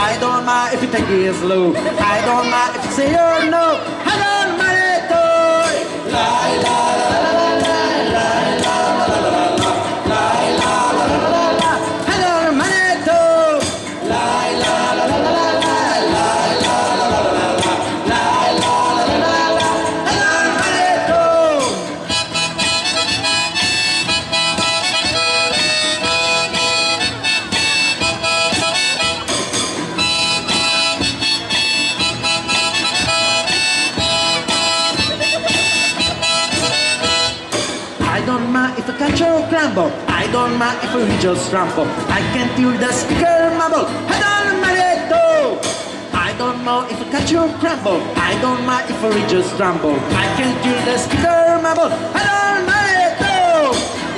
I don't mind if you take it slow. I don't mind if you say oh no. I don't mind it all. La la la la la la la la la la la la la la la la. I don't mind it all. La la la la la la la la la la la la la la la la la. I don't mind it all. I don't mind if I catch or crumble. I don't mind if we just rumble. I can hear the speaker mumble. I don't mind it all. I don't know if I catch or crumble. I don't mind if we just rumble. I can hear the speaker mumble. I don't mind it all.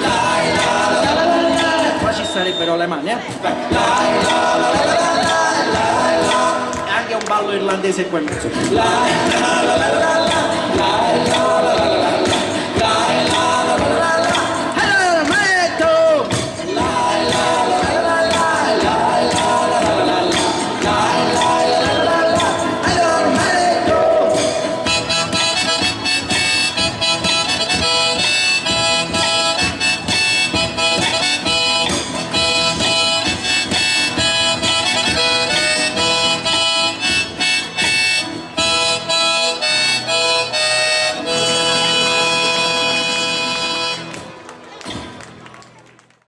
La la la la la la. Qua ci sarebbero le mani, Vai. La la la la la la la la. E anche un ballo irlandese qua in mezzo. La la la la la la la la.